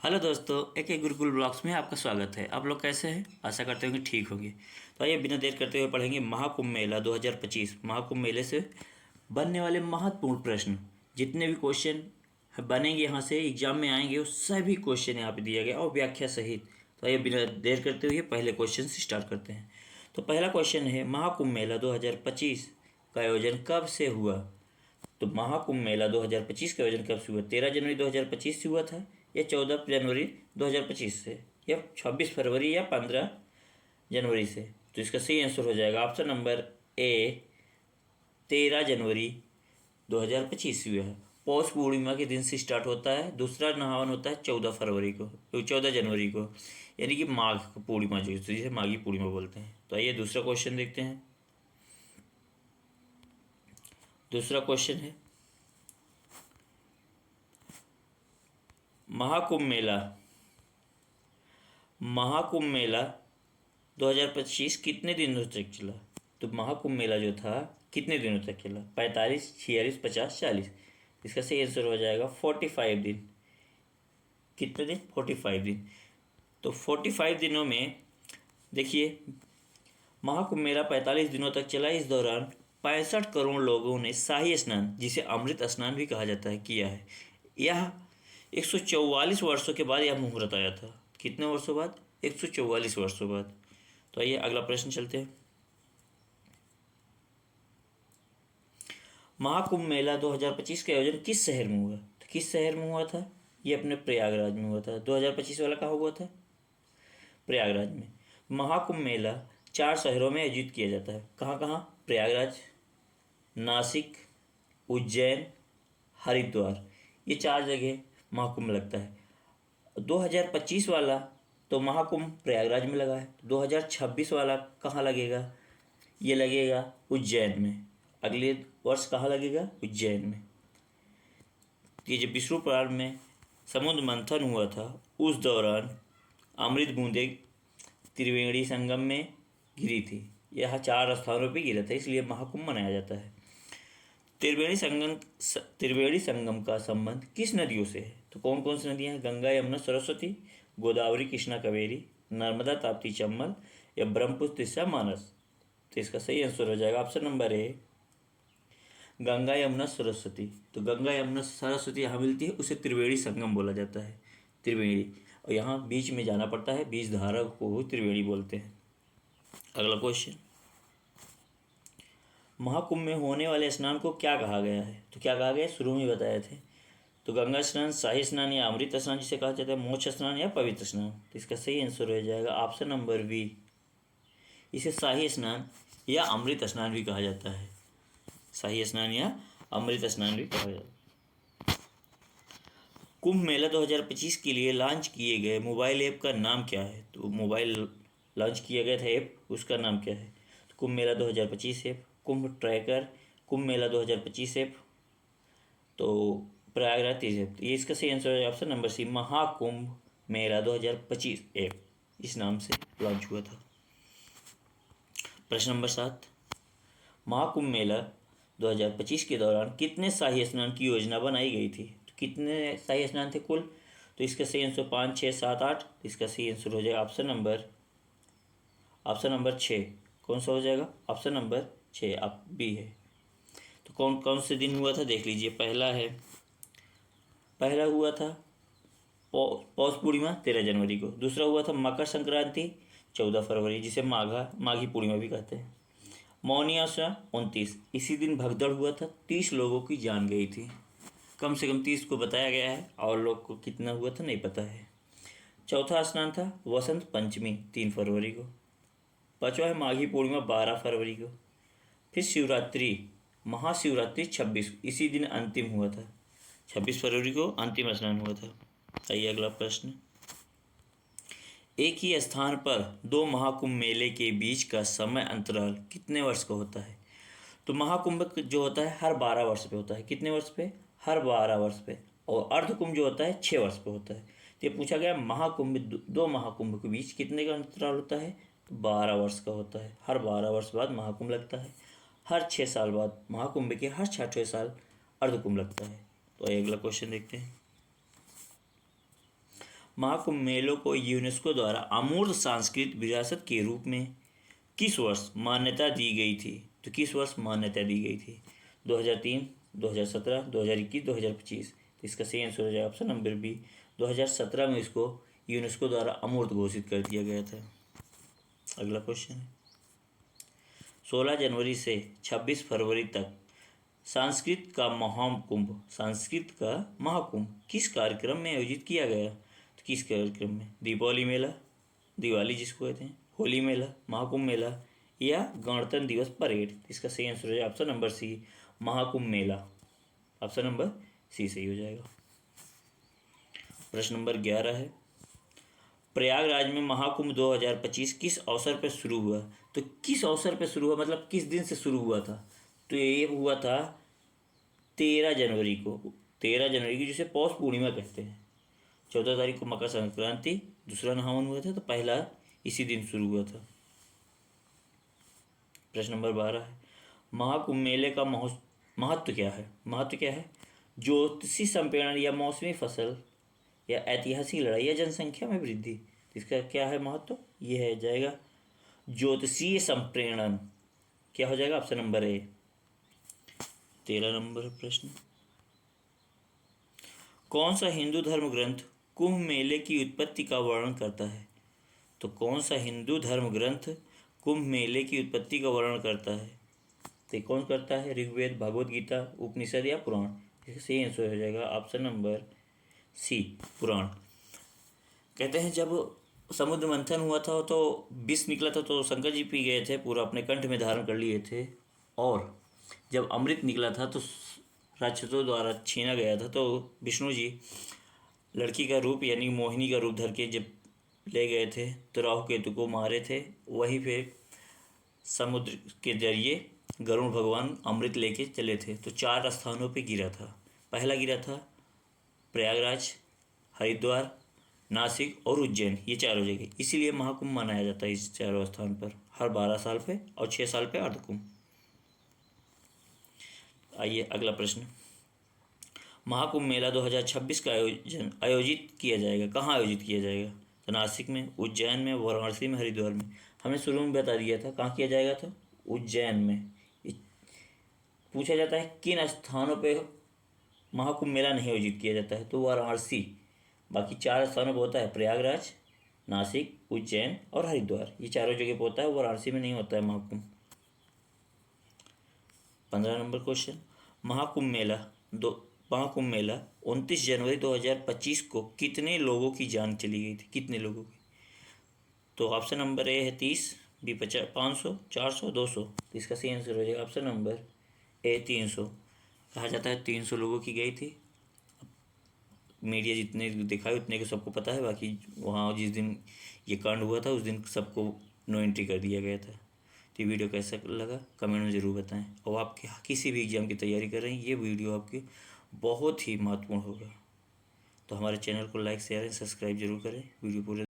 Hello दोस्तों, एक Gurukul blogs में आपका स्वागत है। आप लोग कैसे हैं? आशा करते होंगे ठीक होंगे। तो आइए बिना देर करते हुए पढ़ेंगे महाकुंभ मेला 2025। महाकुंभ मेले से बनने वाले महत्वपूर्ण प्रश्न, जितने भी क्वेश्चन बनेंगे यहाँ से एग्जाम में आएंगे, वो सभी क्वेश्चन यहाँ पे दिया गया और व्याख्या सहित। तो आइए बिना देर करते हुए पहले क्वेश्चन से स्टार्ट करते हैं। तो पहला क्वेश्चन है, महाकुंभ मेला 2025 का आयोजन कब से हुआ? तो महाकुंभ मेला 2025 का आयोजन कब से हुआ? 13 जनवरी 2025 से हुआ था, या 14 जनवरी 2025 से, या 26 फरवरी या 15 जनवरी से? तो इसका सही आंसर हो जाएगा ऑप्शन नंबर ए, 13 जनवरी 2025 से हुआ है। पौष पूर्णिमा के दिन से स्टार्ट होता है। दूसरा नहावन होता है 14 फरवरी को, तो 14 जनवरी को, यानी कि माघ पूर्णिमा जो जिसे माघी पूर्णिमा बोलते हैं। तो आइए दूसरा क्वेश्चन देखते हैं। दूसरा क्वेश्चन है, महाकुंभ मेला महाकुंभ मेला 2025 कितने दिनों तक चला? तो महाकुंभ मेला जो था कितने दिनों तक चला? 45, 46, 50, 40? इसका सही आंसर हो जाएगा 45 दिन। कितने दिन? 45 दिन। तो 45 दिनों में देखिए, महाकुंभ मेला 45 दिनों तक चला। इस दौरान 65 करोड़ लोगों ने शाही स्नान, जिसे अमृत स्नान भी कहा जाता है, किया है। यह 144 वर्षों के बाद यह मुहूर्त आया था। कितने वर्षों बाद? 144 वर्षों बाद। तो आइए अगला प्रश्न चलते हैं। महाकुंभ मेला 2025 का आयोजन किस शहर में हुआ? तो किस शहर में हुआ था? ये अपने प्रयागराज में हुआ था। 2025 वाला कहाँ हुआ था? प्रयागराज में। महाकुंभ मेला 4 शहरों में आयोजित किया जाता है। कहाँ कहाँ? प्रयागराज, नासिक, उज्जैन, हरिद्वार। ये 4 जगह महाकुंभ लगता है। 2025 वाला तो महाकुंभ प्रयागराज में लगा है। 2026 वाला कहाँ लगेगा? ये लगेगा उज्जैन में। अगले वर्ष कहाँ लगेगा? उज्जैन में। ये जब विष्णु पुराण में समुद्र मंथन हुआ था, उस दौरान अमृत बूंदें त्रिवेणी संगम में गिरी थी। यह 4 स्थानों पर गिरा था, इसलिए महाकुंभ मनाया जाता है। त्रिवेणी संगम का संबंध किस नदियों से है? तो कौन कौन सी नदियाँ हैं? गंगा, यमुना, सरस्वती, गोदावरी, कृष्णा, कावेरी, नर्मदा, ताप्ती, चंबल, या ब्रह्मपुत्र, तीस्ता, मानस? तो इसका सही आंसर हो जाएगा option number A, Ganga, Yamuna, Saraswati. तो गंगा, यमुना, सरस्वती यहाँ मिलती है, उसे त्रिवेणी संगम बोला जाता है। त्रिवेणी, और यहाँ बीच में जाना पड़ता है, बीच धारा को त्रिवेणी बोलते हैं। अगला क्वेश्चन, महाकुंभ में होने वाले स्नान को क्या कहा गया है? तो क्या कहा गया? शुरू में बताए थे। तो गंगा स्नान, शाही स्नान, या अमृत स्नान जिसे कहा जाता है, मोक्ष स्नान, या पवित्र स्नान? तो इसका सही आंसर हो जाएगा ऑप्शन नंबर बी, इसे शाही स्नान या अमृत स्नान भी कहा जाता है। शाही स्नान या अमृत स्नान भी कहा जाता है। कुंभ मेला 2025 के लिए लॉन्च किए गए मोबाइल ऐप का नाम क्या है? तो मोबाइल लॉन्च किया गया था ऐप, उसका नाम क्या है? तो कुंभ मेला 2025 ऐप, कुंभ ट्रैकर, कुंभ मेला 2025 ऐप, तो प्रयागराज 30 ऐप। ये इसका सही आंसर है ऑप्शन नंबर सी, महाकुंभ मेला 2025 ऐप इस नाम से लॉन्च हुआ था। प्रश्न नंबर 7, महाकुंभ मेला 2025 के दौरान कितने शाही स्नान की योजना बनाई गई थी? तो कितने शाही स्नान थे कुल? तो इसका सही आंसर 5, 6, 7, 8। इसका सही आंसर हो जाएगा ऑप्शन नंबर 6। कौन सा हो जाएगा? ऑप्शन नंबर 6 आप बी है। तो कौन कौन से दिन हुआ था देख लीजिए। पहला हुआ था पौष पूर्णिमा 13 जनवरी को। दूसरा हुआ था मकर संक्रांति 14 फरवरी, जिसे माघी पूर्णिमा भी कहते हैं। मौनी अमावस्या 29, इसी दिन भगदड़ हुआ था, 30 लोगों की जान गई थी। कम से कम 30 को बताया गया है, और लोग को कितना हुआ था नहीं पता है। चौथा स्नान था वसंत पंचमी 3 फरवरी को। पाँचवा है माघी पूर्णिमा 12 फरवरी को। फिर शिवरात्रि, महाशिवरात्रि 26, इसी दिन अंतिम हुआ था। 26 फरवरी को अंतिम स्नान हुआ था। आइए अगला प्रश्न, एक ही स्थान पर 2 महाकुंभ मेले के बीच का समय अंतराल कितने वर्ष का होता है? तो महाकुंभ जो होता है हर 12 वर्ष पे होता है। कितने वर्ष पे? हर 12 वर्ष पे। और अर्धकुंभ जो होता है 6 वर्ष पे होता है। तो ये पूछा गया महाकुंभ, 2 महाकुंभ के बीच कितने का अंतराल होता है? तो 12 वर्ष का होता है। हर 12 वर्ष बाद महाकुंभ लगता है। हर 6 साल बाद महाकुंभ के हर 6ठवें साल अर्धकुंभ लगता है। तो अगला क्वेश्चन देखते हैं। महाकुंभ मेलों को यूनेस्को द्वारा अमूर्त सांस्कृतिक विरासत के रूप में किस वर्ष मान्यता दी गई थी? तो किस वर्ष मान्यता दी गई थी? 2003, 2017, 2021, 2025। तो इसका सही आंसर हो जाएगा ऑप्शन नंबर बी। 2017 में इसको यूनेस्को द्वारा अमूर्त घोषित कर दिया गया था। अगला क्वेश्चन है, 16 जनवरी से 26 फरवरी तक संस्कृत का महाकुंभ किस कार्यक्रम में आयोजित किया गया? तो किस कार्यक्रम में? दीपावली मेला, दिवाली जिसको कहते हैं, होली मेला, महाकुंभ मेला या गणतंत्र दिवस परेड? इसका सही आंसर हो जाएगा ऑप्शन नंबर सी, महाकुंभ मेला। ऑप्शन नंबर सी सही हो जाएगा। प्रश्न नंबर 11 है, प्रयागराज में महाकुंभ 2025 किस अवसर पर शुरू हुआ? तो किस अवसर पर शुरू हुआ, मतलब किस दिन से शुरू हुआ था? तो ये हुआ था 13 जनवरी को। 13 जनवरी की, जिसे पौष पूर्णिमा कहते हैं। 14 तारीख को मकर संक्रांति, दूसरा नहावन हुआ था, तो पहला इसी दिन शुरू हुआ था। प्रश्न नंबर 12 है, महाकुंभ मेले का महत्व क्या है? महत्व क्या है? ज्योतिषी संप्रेषण या मौसमी फसल या ऐतिहासिक लड़ाई या जनसंख्या में वृद्धि? इसका क्या है महत्व? ये है जाएगा ज्योतिषीय संप्रेषण। क्या हो जाएगा? Option number A. 13 नंबर प्रश्न, कौन सा हिंदू धर्म ग्रंथ कुंभ मेले की उत्पत्ति का वर्णन करता है? तो कौन सा हिंदू धर्म ग्रंथ कुंभ मेले की उत्पत्ति का वर्णन करता है? तो कौन करता है? ऋग्वेद, भगवद गीता, उपनिषद या पुराण? इसका सही आंसर हो जाएगा ऑप्शन नंबर सी, पुराण। कहते हैं जब समुद्र मंथन हुआ था तो विष निकला था, तो शंकर जी पी गए थे, पूरा अपने कंठ में धारण कर लिए थे। और जब अमृत निकला था तो राक्षसों द्वारा छीना गया था, तो विष्णु जी लड़की का रूप यानी मोहिनी का रूप धर के जब ले गए थे तो राहु केतु को मारे थे। वहीं पे समुद्र के जरिए गरुड़ भगवान अमृत लेके चले थे। तो 4 स्थानों पे गिरा था। पहला गिरा था प्रयागराज, हरिद्वार, नासिक और उज्जैन, ये चारों जगह। इसीलिए महाकुंभ मनाया जाता है इस चारों स्थान पर, हर 12 साल पे, और 6 साल पे अर्धकुंभ। आइए अगला प्रश्न, महाकुंभ मेला 2026 का आयोजित किया जाएगा, कहाँ आयोजित किया जाएगा? तो नासिक में, उज्जैन में, वाराणसी में, हरिद्वार में। हमें शुरू में बता दिया था कहाँ किया जाएगा था, उज्जैन में। पूछा जाता है किन स्थानों पे महाकुंभ मेला नहीं आयोजित किया जाता है, तो वाराणसी। बाकी 4 स्थानों पर होता है, प्रयागराज, नासिक, उज्जैन और हरिद्वार, ये चारों जगह पर होता है। वाराणसी में नहीं होता है महाकुंभ। 15 नंबर क्वेश्चन, महाकुंभ मेला 29 जनवरी 2025 को कितने लोगों की जान चली गई थी? कितने लोगों की? तो ऑप्शन नंबर ए है 30, बी 500, 400, 200। तो इसका सही आंसर हो जाएगा ऑप्शन नंबर ए, 300। कहा जाता है 300 लोगों की गई थी। मीडिया जितने दिखाए उतने को सबको पता है, बाकी वहाँ जिस दिन ये कांड हुआ था उस दिन सबको नो एंट्री कर दिया गया था। तो ये वीडियो कैसा लगा कमेंट में ज़रूर बताएं। और आप किसी भी एग्ज़ाम की तैयारी कर रहे हैं, ये वीडियो आपके बहुत ही महत्वपूर्ण होगा। तो हमारे चैनल को लाइक, शेयर एंड सब्सक्राइब जरूर करें। वीडियो पूरे